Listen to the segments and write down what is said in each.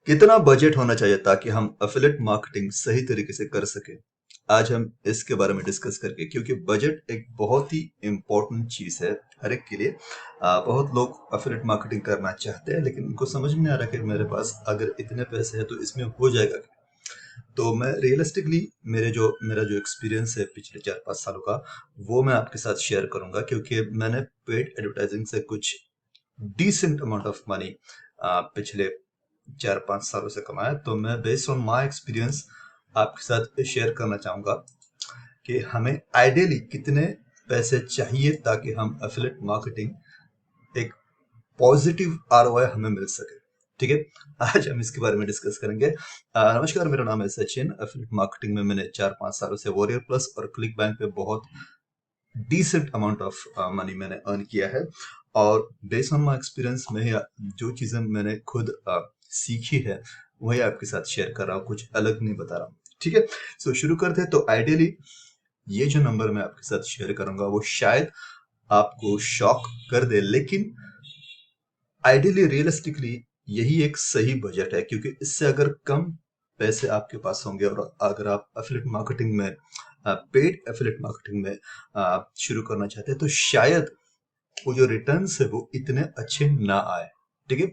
कितना बजट होना चाहिए ताकि हम एफिलिएट मार्केटिंग सही तरीके से कर सकें? आज हम इसके बारे में डिस्कस करके, क्योंकि बजट एक बहुत ही इम्पोर्टेंट चीज है हर एक के लिए। बहुत लोग एफिलिएट मार्केटिंग करना चाहते हैं, लेकिन उनको समझ में नहीं आ रहा कि मेरे पास अगर इतने पैसे हैं तो इसमें हो जाएगा क्या? तो मैं रियलिस्टिकली मेरा जो एक्सपीरियंस है पिछले 4-5 सालों का, वो मैं आपके साथ शेयर करूंगा, क्योंकि मैंने पेड एडवर्टाइजिंग से कुछ डिसेंट अमाउंट ऑफ मनी पिछले 4-5 सालों से कमाया। तो मैं बेस्ड ऑन माई एक्सपीरियंस आपके साथ शेयर करना चाहूंगा कि हमें आइडियली कितने पैसे चाहिए ताकि हम एफिलिएट मार्केटिंग एक पॉजिटिव आरओआई हमें मिल सके। ठीक है, आज हम इसके बारे में डिस्कस करेंगे। नमस्कार, मेरा नाम है सचिन। एफिलिएट मार्केटिंग में मैंने 4-5 सालों से वॉरियर प्लस और क्लिक बैंक पे बहुत डिसेंट अमाउंट ऑफ मनी मैंने अर्न किया है। और बेस्ड ऑन माई एक्सपीरियंस में जो चीजें मैंने खुद सीखी है वही आपके साथ शेयर कर रहा हूँ, कुछ अलग नहीं बता रहा हूँ। ठीक है, सो शुरू करते हैं। तो आइडियली ये जो नंबर मैं आपके साथ शेयर करूंगा वो शायद आपको शॉक कर दे, लेकिन आइडियली रियलिस्टिकली यही एक सही बजट है, क्योंकि इससे अगर कम पैसे आपके पास होंगे और अगर आप एफिलिएट मार्केटिंग में, पेड एफिलिएट मार्केटिंग में शुरू करना चाहते हैं, तो शायद वो जो रिटर्न्स है वो इतने अच्छे ना आए। ठीक है,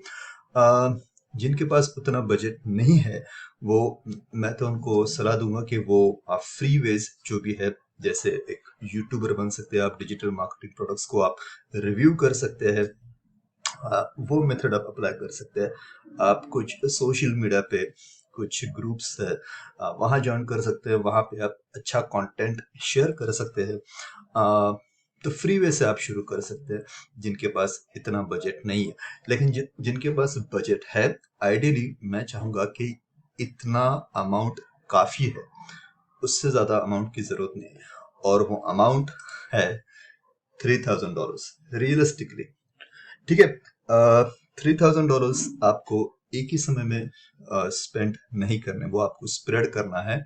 जिनके पास उतना बजट नहीं है वो, मैं तो उनको सलाह दूंगा कि वो फ्री वेज जो भी है, जैसे एक यूट्यूबर बन सकते हैं आप, डिजिटल मार्केटिंग प्रोडक्ट्स को आप रिव्यू कर सकते हैं। वो मेथड आप अप्लाई कर सकते हैं। आप कुछ सोशल मीडिया पे कुछ ग्रुप्स है, वहाँ ज्वाइन कर सकते हैं। वहाँ पे आप अच्छा कंटेंट शेयर कर सकते हैं। तो फ्री वे से आप शुरू कर सकते हैं जिनके पास इतना बजट नहीं है। लेकिन जिनके पास बजट है, आइडियली मैं चाहूंगा कि इतना अमाउंट काफी है, उससे ज्यादा अमाउंट की जरूरत नहीं है। और वो अमाउंट है $3000 रियलिस्टिकली। ठीक है, $3000 आपको एक ही समय में स्पेंड नहीं करने, वो आपको स्प्रेड करना है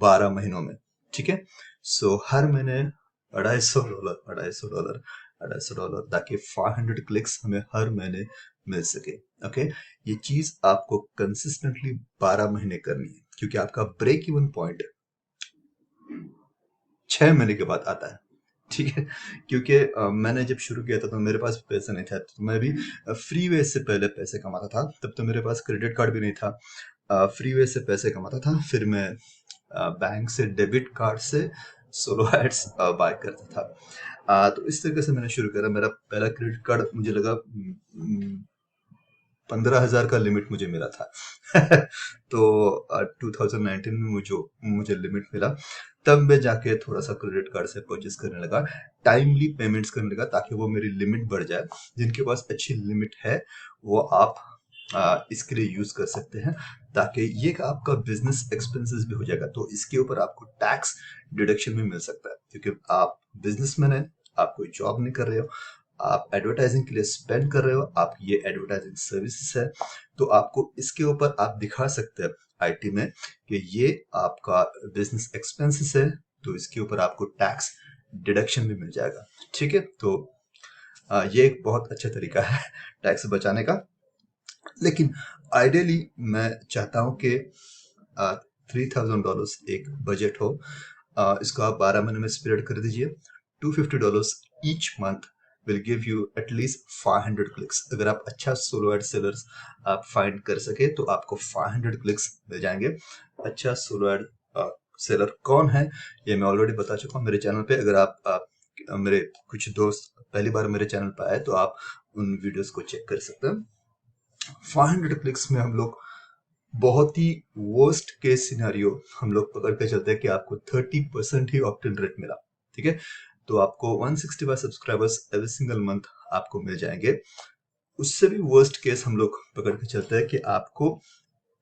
12 महीनों में। ठीक है, सो हर महीने $250, $250, $250, ताकि 500 क्लिक्स हमें हर महीने मिल सके। ओके, ये चीज आपको कंसिस्टेंटली 12 महीने करनी है, क्योंकि आपका ब्रेक इवन पॉइंट 6 महीने के बाद आता है। ठीक है, क्योंकि मैंने जब शुरू किया था तो मेरे पास पैसे नहीं था, तो मैं भी फ्री वे से पहले पैसे कमाता था। तब तो मेरे पास क्रेडिट कार्ड भी नहीं था। फ्री वे से पैसे कमाता था, फिर मैं बैंक से डेबिट कार्ड से सोलो एड्स बाय करता था। तो इस तरीके से मैंने शुरू करा। मेरा पहला क्रेडिट कार्ड मुझे लगा 15,000 का लिमिट मुझे मिला था। तो 2019 में मुझे लिमिट मिला, तब मैं जाके थोड़ा सा क्रेडिट कार्ड से परचेस करने लगा, टाइमली पेमेंट्स करने लगा, ताकि वो मेरी लिमिट बढ़ जाए। जिनके पास अच्छी लिमिट है वो आप इसके लिए यूज कर सकते हैं, ताकि ये आपका बिजनेस एक्सपेंसेस भी हो जाएगा। तो इसके ऊपर आपको टैक्स डिडक्शन भी मिल सकता है, क्योंकि आप बिजनेसमैन है, आप कोई जॉब नहीं कर रहे हो, आप एडवर्टाइजिंग के लिए स्पेंड कर रहे हो, आप ये एडवर्टाइजिंग सर्विसेज है। तो आपको इसके ऊपर आप दिखा सकते हैं आईटी में कि ये आपका बिजनेस एक्सपेंसेस है, तो इसके ऊपर आपको टैक्स डिडक्शन भी मिल जाएगा। ठीक है, तो ये एक बहुत अच्छा तरीका है टैक्स बचाने का। लेकिन आइडियली मैं चाहता हूँ कि $3000 एक बजट हो। इसको आप 12 महीने में स्प्रेड कर दीजिए। $250 each month will give you at least 500 clicks. अगर आप अच्छा सोलो एड सेलर्स आप फाइंड कर सके तो आपको 500 क्लिक्स मिल जाएंगे। अच्छा सोलो एड सेलर कौन है ये मैं ऑलरेडी बता चुका हूँ मेरे चैनल पे। अगर आप मेरे कुछ दोस्त पहली बार मेरे चैनल पे आए तो आप उन वीडियोस को चेक कर सकते हैं। 500 क्लिक्स में हम लोग बहुत ही वर्स्ट केस सिनेरियो हम लोग पकड़ के चलते हैं कि आपको 30% ही ऑप्टन रेट मिला। ठीक है, तो आपको 165 सब्सक्राइबर्स एवरी सिंगल मंथ आपको मिल जाएंगे। उससे भी वर्स्ट केस हम लोग पकड़ के चलते हैं कि आपको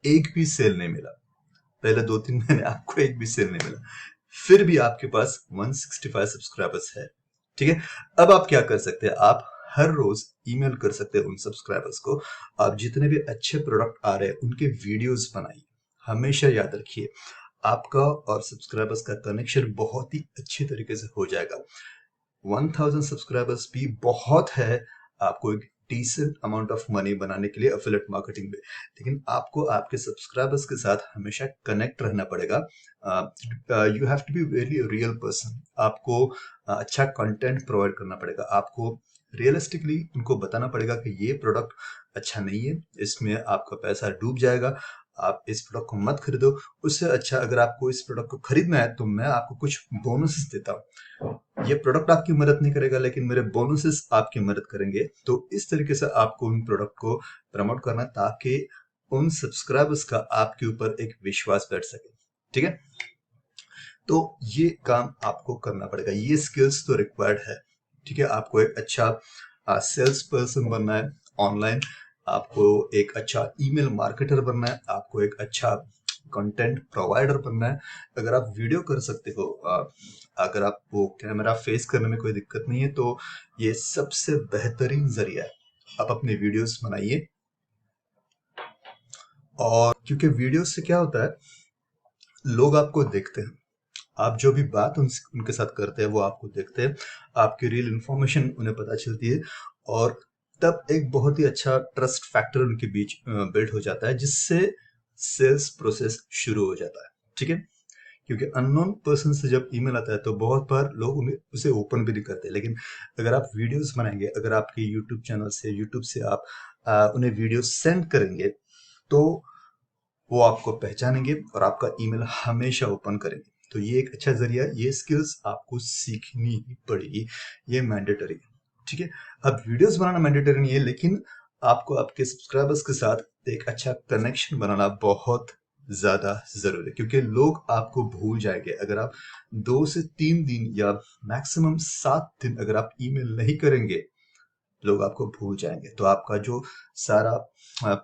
एक भी सेल नहीं मिला, पहले 2-3 महीने आपको एक भी सेल नहीं मिला, फिर भी आपके पास 165 सब्सक्राइबर्स है। ठीक है, अब आप क्या कर सकते हैं, आप हर रोज ईमेल कर सकते हैं उन सब्सक्राइबर्स को। आप जितने भी अच्छे प्रोडक्ट आ रहे हैं उनके वीडियोस बनाइए। हमेशा याद रखिए, आपका और सब्सक्राइबर्स का कनेक्शन बहुत ही अच्छे तरीके से हो जाएगा। 1000 सब्सक्राइबर्स भी बहुत है आपको एक डिसेंट अमाउंट ऑफ मनी बनाने के लिए एफिलिएट मार्केटिंग में। लेकिन आपको आपके सब्सक्राइबर्स के साथ हमेशा कनेक्ट रहना पड़ेगा। You have to be very real person. आपको अच्छा कंटेंट प्रोवाइड करना पड़ेगा। आपको रियलिस्टिकली उनको बताना पड़ेगा कि ये प्रोडक्ट अच्छा नहीं है, इसमें आपका पैसा डूब जाएगा, आप इस प्रोडक्ट को मत खरीदो। उससे अच्छा अगर आपको इस प्रोडक्ट को खरीदना है तो मैं आपको कुछ बोनसेस देता हूँ। ये प्रोडक्ट आपकी मदद नहीं करेगा लेकिन मेरे बोनसेस आपकी मदद करेंगे। तो इस तरीके से आपको उन प्रोडक्ट को प्रमोट करना ताकि उन सब्सक्राइबर्स का आपके ऊपर एक विश्वास बैठ सके। ठीक है, तो ये काम आपको करना पड़ेगा, ये स्किल्स तो रिक्वायर्ड है। ठीक है, आपको एक अच्छा सेल्स पर्सन बनना है ऑनलाइन, आपको एक अच्छा ईमेल मार्केटर बनना है, आपको एक अच्छा कंटेंट प्रोवाइडर बनना है। अगर आप वीडियो कर सकते हो, अगर आपको कैमरा फेस करने में कोई दिक्कत नहीं है तो ये सबसे बेहतरीन जरिया है। आप अपने वीडियोस बनाइए, और क्योंकि वीडियो से क्या होता है, लोग आपको देखते हैं, आप जो भी बात उनके साथ करते हैं वो आपको देखते हैं, आपकी रियल इन्फॉर्मेशन उन्हें पता चलती है, और तब एक बहुत ही अच्छा ट्रस्ट फैक्टर उनके बीच बिल्ड हो जाता है, जिससे सेल्स प्रोसेस शुरू हो जाता है। ठीक है, क्योंकि अननोन पर्सन से जब ईमेल आता है तो बहुत बार लोग उन्हें उसे ओपन भी नहीं करते। लेकिन अगर आप वीडियोस बनाएंगे, अगर आपके यूट्यूब चैनल से, यूट्यूब से आप उन्हें वीडियो सेंड करेंगे तो वो आपको पहचानेंगे और आपका ईमेल हमेशा ओपन करेंगे। तो ये एक अच्छा जरिया, ये स्किल्स आपको सीखनी ही पड़ेगी, ये मैंडेटरी है। ठीक है, अब वीडियोस बनाना मैंडेटरी नहीं है, लेकिन आपको आपके सब्सक्राइबर्स के साथ एक अच्छा कनेक्शन बनाना बहुत ज्यादा जरूरी है, क्योंकि लोग आपको भूल जाएंगे अगर आप 2 से 3 दिन या मैक्सिमम 7 दिन अगर आप ईमेल नहीं करेंगे, लोग आपको भूल जाएंगे। तो आपका जो सारा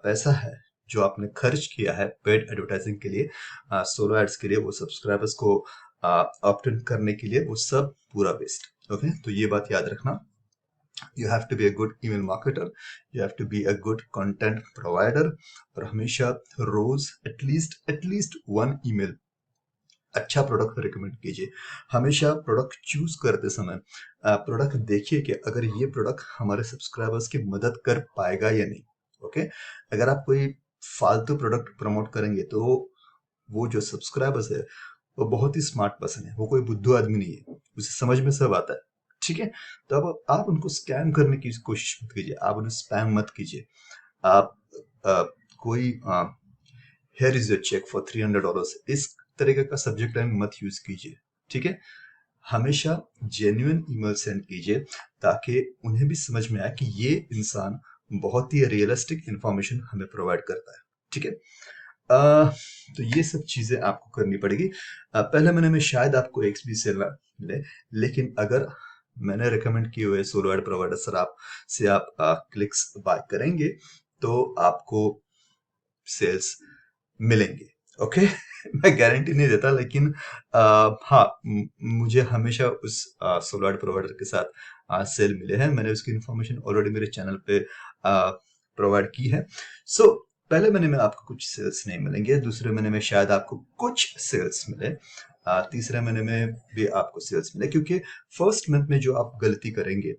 पैसा है जो आपने खर्च किया है पेड एडवर्टाइजिंग के लिए, सोलो एड्स के लिए, वो सब्सक्राइबर्स को ऑप्ट इन करने के लिए, वो सब पूरा वेस्ट। ओके, तो ये बात याद रखना। You have to be a good email marketer, you have to be a good content provider, और हमेशा रोज एटलीस्ट 1 ईमेल अच्छा प्रोडक्ट रिकमेंड कीजिए। हमेशा प्रोडक्ट चूज करते समय प्रोडक्ट देखिए कि अगर ये प्रोडक्ट हमारे सब्सक्राइबर्स की मदद कर पाएगा या नहीं। ओके, अगर आप कोई फालतू प्रोडक्ट प्रमोट करेंगे तो वो जो सब्सक्राइबर्स है वो बहुत ही स्मार्ट पर्सन है, वो कोई बुद्धू आदमी नहीं है, उसे समझ में सब आता है। ठीक है, तो अब आप उनको स्कैम करने की कोशिश मत कीजिए, आप उन्हें स्पैम मत कीजिए। आप आ, कोई here is your cheque for $300 इस तरीके का सब्जेक्ट लाइन मत यूज कीजिए। ठीक है, हमेशा जेन्युइन ईमेल सेंड कीजिए ताकि उन्हें भी समझ में आए कि ये इंसान बहुत ही रियलिस्टिक इंफॉर्मेशन हमें प्रोवाइड करता है। ठीक है, तो ये सब चीजें आपको करनी पड़ेगी। पहले महीने में शायद आपको एक भी सेल ना मिले, लेकिन अगर मैंने रिकमेंड किए हुए सोलो एड प्रोवाइडर सर आप से आप क्लिक्स बाय करेंगे तो आपको सेल्स मिलेंगे। ओके मैं गारंटी नहीं देता, लेकिन हाँ, मुझे हमेशा उस सोलो एड प्रोवाइडर के साथ सेल मिले हैं। मैंने उसकी इंफॉर्मेशन ऑलरेडी मेरे चैनल पे प्रोवाइड की है। सो पहले महीने में आपको कुछ सेल्स नहीं मिलेंगे, दूसरे महीने में शायद आपको कुछ सेल्स मिले, तीसरे महीने में भी आपको सेल्स मिले, क्योंकि फर्स्ट मंथ में जो आप गलती करेंगे,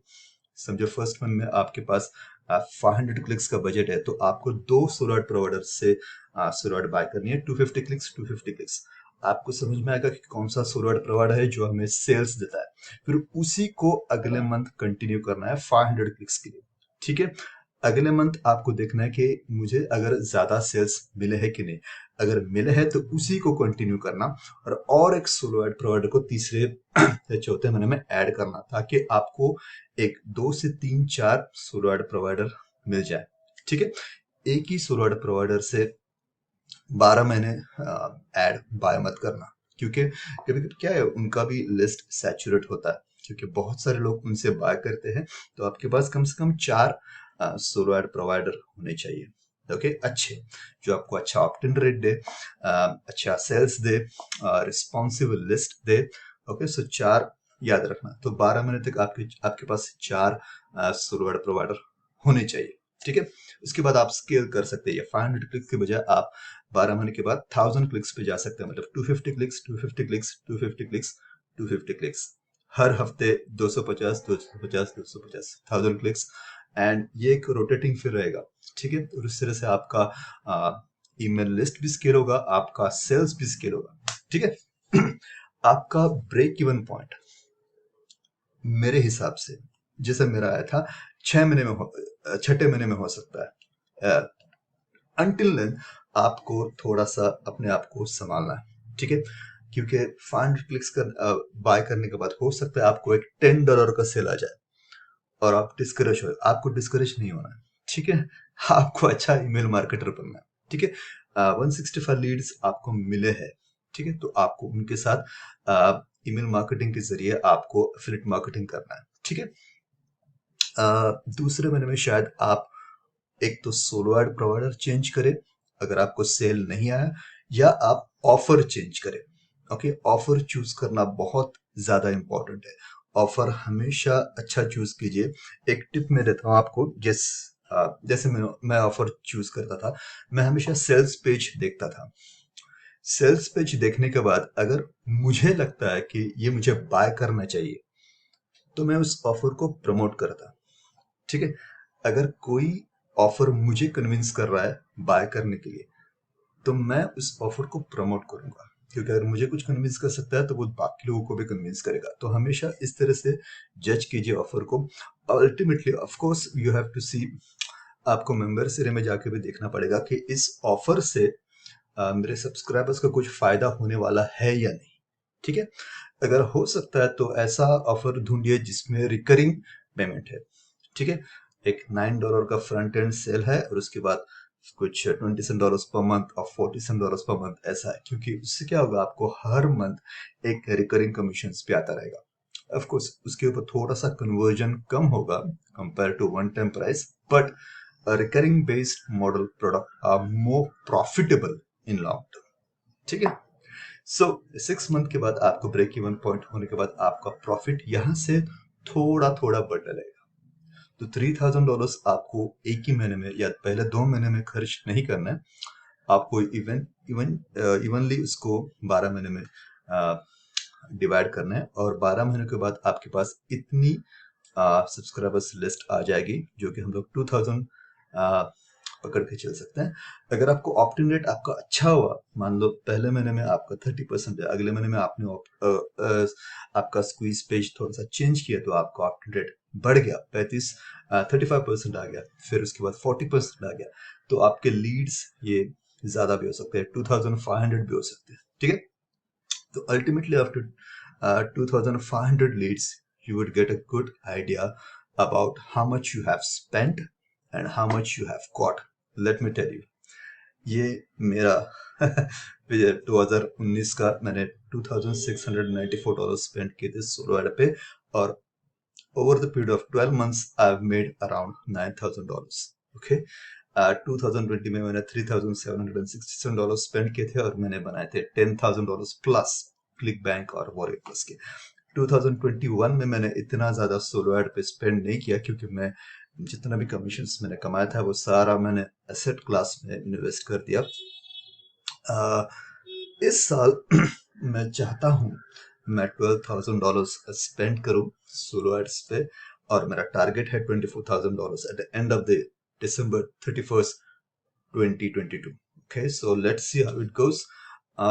समझो फर्स्ट मंथ में आपके पास 500 क्लिक्स का बजट है, तो आपको 2 सोलो एड प्रोवाइडर से सोलो एड बाय करनी है, 250 क्लिक्स 250 क्लिक्स। आपको समझ में आएगा कि कौन सा सोलो एड प्रोवाइडर है जो हमें सेल्स देता है, फिर उसी को अगले मंथ कंटिन्यू करना है 500 क्लिक्स के लिए। ठीक है, अगले मंथ आपको देखना है कि मुझे अगर ज्यादा सेल्स मिले हैं कि नहीं, अगर मिले हैं तो उसी को कंटिन्यू करना, और एक सोलो एड प्रोवाइडर को तीसरे या चौथे महीने में ऐड करना, ताकि आपको एक 2 से 3 4 सोलो एड प्रोवाइडर मिल जाए। ठीक है, एक ही सोलो एड प्रोवाइडर से 12 महीने एड बाय मत करना, क्योंकि कभी कभी क्या है, उनका भी लिस्ट सैचुरेट होता है, क्योंकि बहुत सारे लोग उनसे बाय करते हैं। तो आपके पास कम से कम 4 सोलो एड प्रोवाइडर होने चाहिए। ओके, अच्छे, जो आपको अच्छा ऑप्ट-इन रेट दे, अच्छा सेल्स दे, रिस्पॉन्सिव लिस्ट दे। ओके, सो 4 याद रखना। तो 12 महीने तक आपके आपके पास 4 सोलो एड प्रोवाइडर होने चाहिए। ठीक है, उसके बाद आप स्केल कर सकते हैं, 500 क्लिक्स के बजाय आप 12 महीने के बाद 1000 क्लिक्स पे जा सकते हैं, मतलब 250 क्लिक्स 250 क्लिक्स 250 क्लिक्स 250 क्लिक्स, हर हफ्ते 250 250 250 1000 क्लिक्स एंड ये एक रोटेटिंग फिर रहेगा, ठीक है। और इस तरह से आपका ईमेल लिस्ट भी स्केल होगा, आपका सेल्स भी स्केल होगा, ठीक है। आपका ब्रेक इवन पॉइंट मेरे हिसाब से जैसे मेरा आया था 6 महीने में छठे महीने में हो सकता है। अंटिल देन आपको थोड़ा सा अपने आप को संभालना है, ठीक है। क्योंकि 500 क्लिक्स कर बाय करने के बाद हो सकता है आपको एक $10 का सेल आ जाए और आप डिस्करेज हो। आपको डिस्करेज नहीं होना है, ठीक है। आपको अच्छा ईमेल मार्केटर बनना है, ठीक है। 165 लीड्स आपको मिले हैं, ठीक है। तो आपको उनके साथ ईमेल मार्केटिंग के जरिए आपको एफिलिएट मार्केटिंग करना है, ठीक है। दूसरे महीने में शायद आप एक तो सोलो एड प्रोवाइडर चेंज करें अगर आपको सेल नहीं आया, या आप ऑफर चेंज करें। ओके, ऑफर चूज करना बहुत ज्यादा इंपॉर्टेंट है। ऑफर हमेशा अच्छा चूज कीजिए। एक टिप मैं देता हूँ आपको, जैसे मैं ऑफर चूज करता था, मैं हमेशा सेल्स पेज देखता था। सेल्स पेज देखने के बाद अगर मुझे लगता है कि ये मुझे बाय करना चाहिए तो मैं उस ऑफर को प्रमोट करता, ठीक है। अगर कोई ऑफर मुझे कन्विंस कर रहा है बाय करने के लिए तो मैं उस ऑफर को प्रमोट करूंगा, क्योंकि अगर मुझे कुछ कन्विंस कर सकता है तो वो बाकी लोगों को भी कन्विंस करेगा। तो हमेशा इस तरह से जज कीजिए ऑफर को। Ultimately of course you have to see, आपको मेंबर्स एरिया में जाके भी देखना पड़ेगा कि इस ऑफर से मेरे सब्सक्राइबर्स को कुछ फायदा होने वाला है या नहीं, ठीक है। अगर हो सकता है तो ऐसा ऑफर ढूंढिए जिसमें रिकरिंग पेमेंट है, ठीक है। एक $9 का फ्रंट एंड सेल है और उसके बाद कुछ $27 पर मंथ और $47 पर मंथ, ऐसा है। क्योंकि उससे क्या होगा, आपको हर मंथ एक रिकरिंग कमीशन पे आता रहेगा। ऑफ कोर्स उसके ऊपर थोड़ा सा कन्वर्जन कम होगा compare to one time price, but recurring based model product are more profitable in long term, ठीक है। सो 6 मंथ के बाद आपको ब्रेक इवन पॉइंट होने के बाद आपका प्रॉफिट यहाँ से थोड़ा थोड़ा बढ़ने लगेगा। तो $3000 आपको एक ही महीने में या पहले 2 महीने में खर्च नहीं करना है। आपको इवनली उसको 12 महीने में डिवाइड करना है, और 12 महीने के बाद आपके पास इतनी सब्सक्राइबर्स लिस्ट आ जाएगी जो कि हम लोग 2000 पकड़ के चल सकते हैं। अगर आपको ऑप्टिन रेट आपका अच्छा हुआ, मान लो पहले महीने में आपका 30% है, अगले महीने में आपने आपका स्क्वीज पेज थोड़ा सा चेंज किया तो आपका ऑप्टिन रेट बढ़ गया, 35% आ गया, फिर उसके बाद 40% आ गया, तो आपके लीड्स ये ज्यादा भी हो सकते हैं, 2500 भी हो सकते हैं, ठीक है। So ultimately, after 2,500 leads, you would get a good idea about how much you have spent and how much you have got. Let me tell you, ये मेरा 2019 का मैंने $2,694 स्पेंड किए थे सोलो एड पे, और over the period of 12 months I've made around $9,000. Okay. 2020 में मैंने $3,767 स्पेंड किए थे और मैंने बनाए थे $10,000 प्लस क्लिक बैंक और वॉरियर प्लस के। 2021 में मैंने इतना ज्यादा सोलो एड पे स्पेंड नहीं किया, क्योंकि मैं जितना भी कमीशंस मैंने कमाया था वो सारा मैंने एसेट क्लास में इन्वेस्ट कर दिया। इस साल मैं चाहता हूँ मैं $12,000 स्पेंड करूँ सोलो एड्स पे, और मेरा टारगेट है $24,000 at the end of the December 31st 2022। Okay, so let's see how it goes.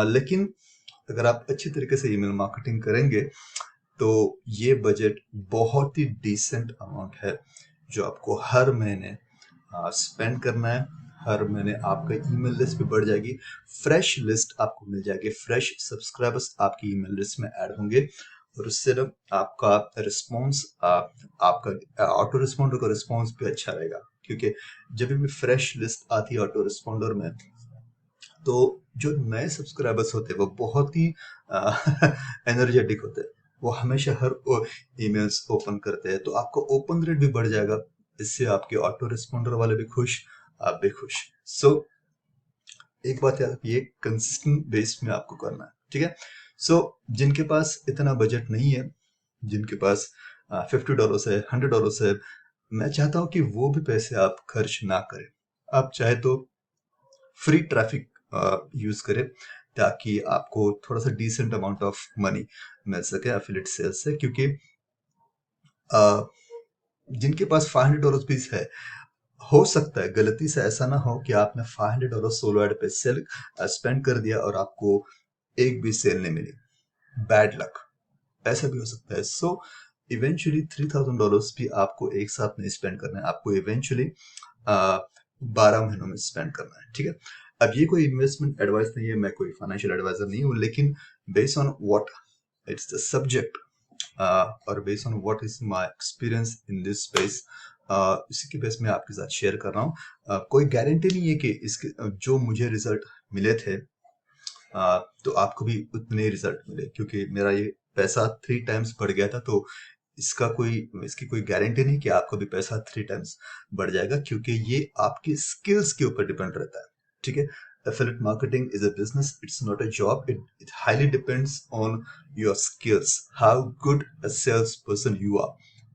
लेकिन अगर आप अच्छी तरीके से ईमेल मार्केटिंग करेंगे तो ये बजट बहुत ही डिसेंट अमाउंट है जो आपको हर महीने स्पेंड करना है। हर महीने आपका ईमेल लिस्ट भी बढ़ जाएगी, फ्रेश लिस्ट आपको मिल जाएगी, फ्रेश सब्सक्राइबर्स आपकी ईमेल लिस्ट में ऐड होंगे, और उससे ना आपका रिस्पॉन्स, आपका ऑटो रिस्पॉन्डर का रिस्पॉन्स भी अच्छा रहेगा। क्योंकि जब भी फ्रेश लिस्ट आती है ऑटो रिस्पॉन्डर में, तो जो नए सब्सक्राइबर्स होते हैं वो बहुत ही एनर्जेटिक होते हैं, वो हमेशा हर ईमेल्स ओपन करते हैं, तो आपका ओपन रेट भी बढ़ जाएगा। इससे आपके ऑटो रिस्पॉन्डर वाले भी खुश, आप भी खुश। सो एक बात याद रखिए, कंसिस्टेंट बेस में आपको करना है, ठीक है। सो जिनके पास इतना बजट नहीं है, जिनके पास $50 है, $100 है, मैं चाहता हूं कि वो भी पैसे आप खर्च ना करें। आप चाहे तो फ्री ट्रैफिक यूज करें, ताकि आपको थोड़ा सा डिसेंट अमाउंट ऑफ मनी मिल सके एफिलिएट सेल्स से। क्योंकि जिनके पास $500 भी है, हो सकता है गलती से ऐसा ना हो कि आपने $500 सोलो एड पे सेल स्पेंड कर दिया और आपको एक भी सेल नहीं मिली। बैड लक, ऐसा भी हो सकता है। सो इवेंचुअली $3000 भी आपको एक साथ नहीं स्पेंड करना है, आपको इवेंचुअली 12 महीनों में स्पेंड करना है, ठीक है। अब ये कोई इन्वेस्टमेंट एडवाइस नहीं है, मैं कोई फाइनेंशियल एडवाइजर नहीं हूँ, लेकिन based on what it's the subject और based on what is my experience in this space, इसी के बेस में आपके साथ शेयर कर रहा हूँ। कोई गारंटी नहीं है कि इसके जो मुझे रिजल्ट मिले थे तो आपको भी उतने रिजल्ट मिले, क्योंकि मेरा ये पैसा 3 टाइम्स बढ़ गया था। तो इसकी कोई गारंटी नहीं कि आपका भी पैसा 3 टाइम्स बढ़ जाएगा, क्योंकि ये आपकी स्किल्स के ऊपर डिपेंड रहता है, ठीक है। Affiliate marketing is a business, it's not a job. It highly depends on your skills, how good a salesperson you are.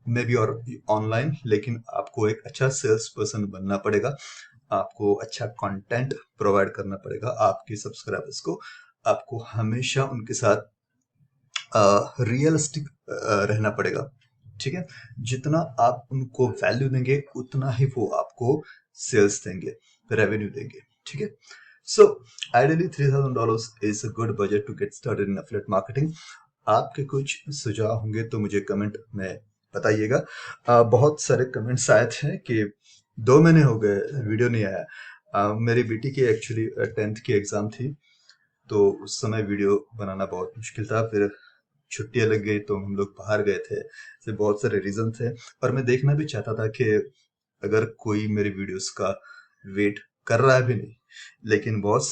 Maybe you're online, लेकिन आपको एक अच्छा सेल्स पर्सन बनना पड़ेगा, आपको अच्छा कंटेंट प्रोवाइड करना पड़ेगा आपके सब्सक्राइबर्स को, आपको हमेशा उनके साथ रियलिस्टिक रहना पड़ेगा, ठीक है। जितना आप उनको वैल्यू देंगे उतना ही वो आपको सेल्स देंगे, रेवेन्यू देंगे, ठीक है। So ideally $3000 is a good budget to get started in affiliate marketing. आपके कुछ सुझाव होंगे तो मुझे कमेंट में बताइएगा। बहुत सारे कमेंट्स आए थे कि 2 महीने हो गए वीडियो नहीं आया। मेरी बेटी की एक्चुअली 10th की एग्जाम थी, तो उस समय वीडियो बनाना बहुत मुश्किल था। फिर छुट्टियां लग गई तो हम लोग बाहर गए थे, ऐसे बहुत सारे रीजन थे। और मैं देखना भी चाहता था कि अगर कोई मेरी वीडियोस का वेट कर रहा है भी नहीं, लेकिन बहुत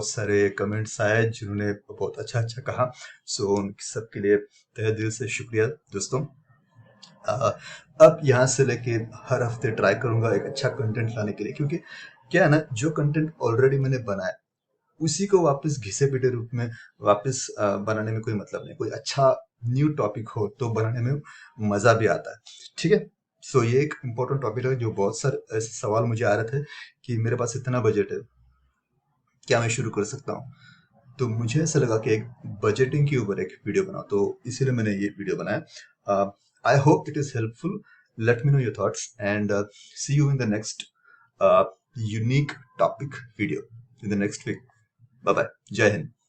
सारे कमेंट्स आए जिन्होंने बहुत अच्छा अच्छा कहा। सो उन सब के लिए तहे दिल से शुक्रिया दोस्तों। अ, अब यहाँ से लेके हर हफ्ते ट्राई करूंगा एक अच्छा कंटेंट लाने के लिए, क्योंकि क्या है ना, जो कंटेंट ऑलरेडी मैंने बनाया उसी को वापस घिसे पिटे रूप में वापस बनाने में कोई मतलब नहीं। कोई अच्छा न्यू टॉपिक हो तो बनाने में मजा भी आता है, ठीक है। सो ये एक इम्पोर्टेंट टॉपिक है, जो बहुत सारे ऐसे सवाल मुझे आ रहे थे कि मेरे पास इतना बजट है, क्या मैं शुरू कर सकता हूँ। तो मुझे ऐसा लगा कि एक बजटिंग के ऊपर एक वीडियो बनाओ, तो इसीलिए मैंने ये वीडियो बनाया। I hope it is helpful. Let me know your thoughts and see you in the next unique topic video in the next week. Bye bye, जय हिंद।